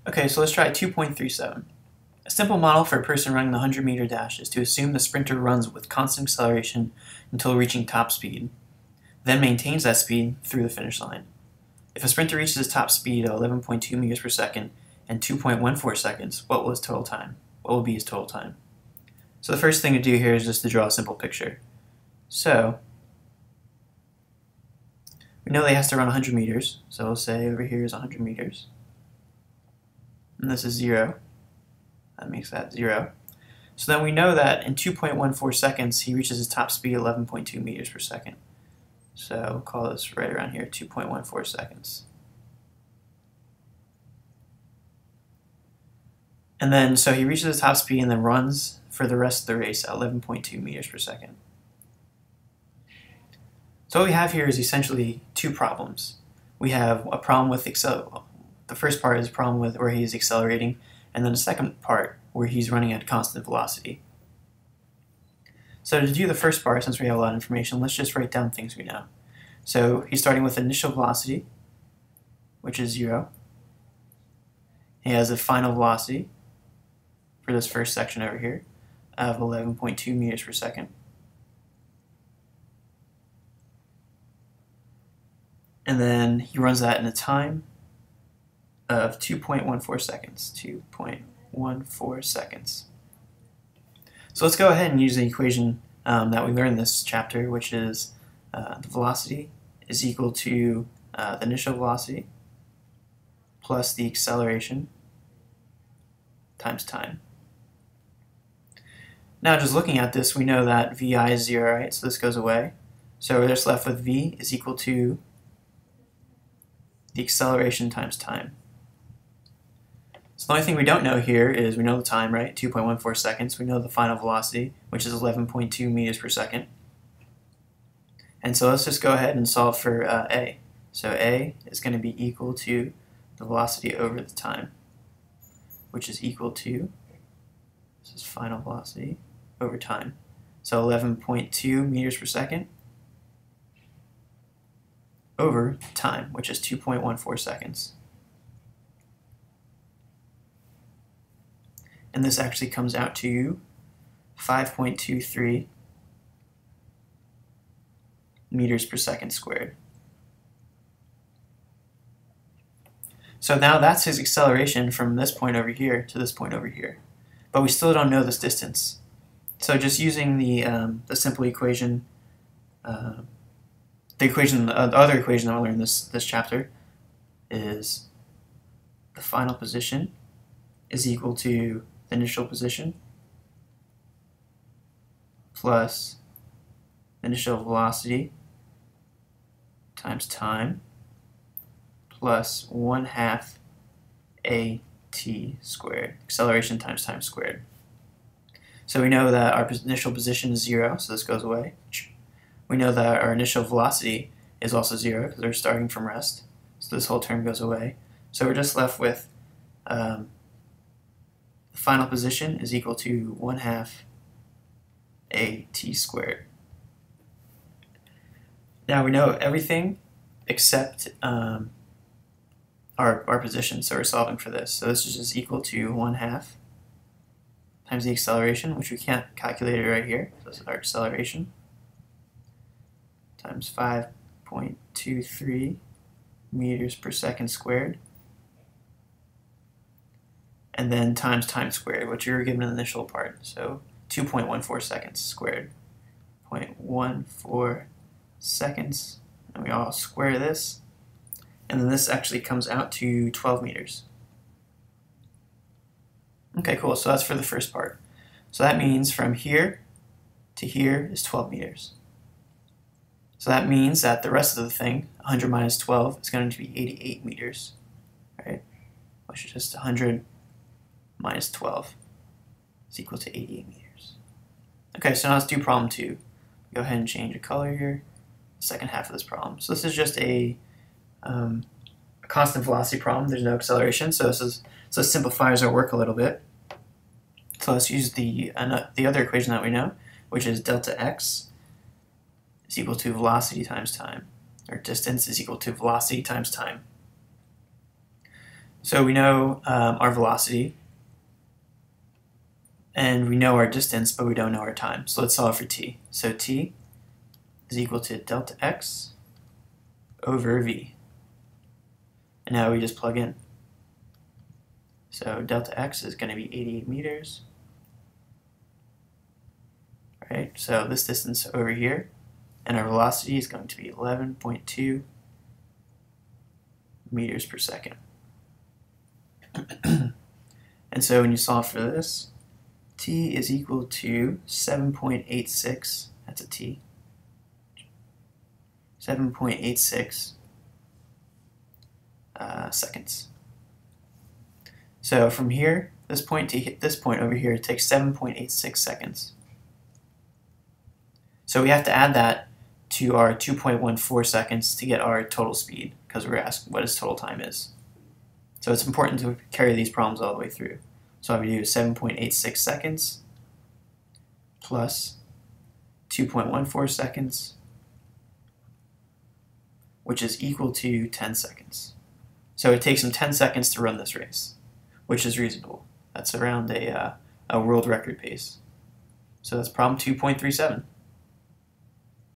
Okay, so let's try 2.37. A simple model for a person running the 100-meter dash is to assume the sprinter runs with constant acceleration until reaching top speed, then maintains that speed through the finish line. If a sprinter reaches his top speed at 11.2 meters per second and 2.14 seconds, what will his total time? What will be his total time? So the first thing to do here is just to draw a simple picture. So we know that he has to run 100 meters, so we'll say over here is 100 meters. And this is 0. That makes that 0. So then we know that in 2.14 seconds he reaches his top speed 11.2 meters per second. So we'll call this right around here, 2.14 seconds. And then so he reaches his top speed and then runs for the rest of the race at 11.2 meters per second. So what we have here is essentially two problems. We have a problem with the first part is a problem with where he's accelerating, and then the second part where he's running at constant velocity. So to do the first part, since we have a lot of information, let's just write down things we know. So he's starting with initial velocity, which is 0. He has a final velocity for this first section over here of 11.2 meters per second. And then he runs that in a time of 2.14 seconds. 2.14 seconds. So let's go ahead and use the equation that we learned in this chapter, which is the velocity is equal to the initial velocity plus the acceleration times time. Now just looking at this, we know that VI is 0, right? So this goes away. So we're just left with V is equal to the acceleration times time. So the only thing we don't know here is we know the time, right? 2.14 seconds. We know the final velocity, which is 11.2 meters per second. And so let's just go ahead and solve for A. So A is going to be equal to the velocity over the time, which is equal to, this is final velocity, over time. So 11.2 meters per second over time, which is 2.14 seconds. And this actually comes out to 5.23 meters per second squared. So now that's his acceleration from this point over here to this point over here. But we still don't know this distance. So just using the simple equation, the other equation that we learned in this chapter is the final position is equal to the initial position plus the initial velocity times time plus 1/2 AT squared, acceleration times time squared. So we know that our initial position is 0, so this goes away. We know that our initial velocity is also 0 because we're starting from rest, so this whole term goes away. So we're just left with the final position is equal to 1/2 AT squared. Now we know everything except our position, so we're solving for this. So this is just equal to 1/2 times the acceleration, which we can't calculate it right here. So this is our acceleration, times 5.23 meters per second squared, and then times time squared, which we were given in the initial part. So 2.14 seconds squared, 0.14 seconds, and we all square this, and then this actually comes out to 12 meters. Okay, cool, so that's for the first part. So that means from here to here is 12 meters. So that means that the rest of the thing, 100 minus 12, is going to be 88 meters, right? Which is just 100 minus 12 is equal to 88 meters. Okay, so now let's do problem 2. Go ahead and change the color here, the second half of this problem. So this is just a constant velocity problem. There's no acceleration, so this simplifies our work a little bit. So let's use the other equation that we know, which is delta x is equal to velocity times time, or distance is equal to velocity times time. So we know our velocity, and we know our distance, but we don't know our time. So let's solve for t. So t is equal to delta x over v. And now we just plug in. So delta x is going to be 88 meters. Right? So this distance over here, and our velocity is going to be 11.2 meters per second. And so when you solve for this, t is equal to 7.86, that's a t, 7.86 seconds. So from here, this point to hit this point over here, it takes 7.86 seconds. So we have to add that to our 2.14 seconds to get our total speed, because we're asked what his total time is. So it's important to carry these problems all the way through. So all we do is 7.86 seconds plus 2.14 seconds, which is equal to 10 seconds. So it takes him 10 seconds to run this race, which is reasonable. That's around a world record pace. So that's problem 2.37.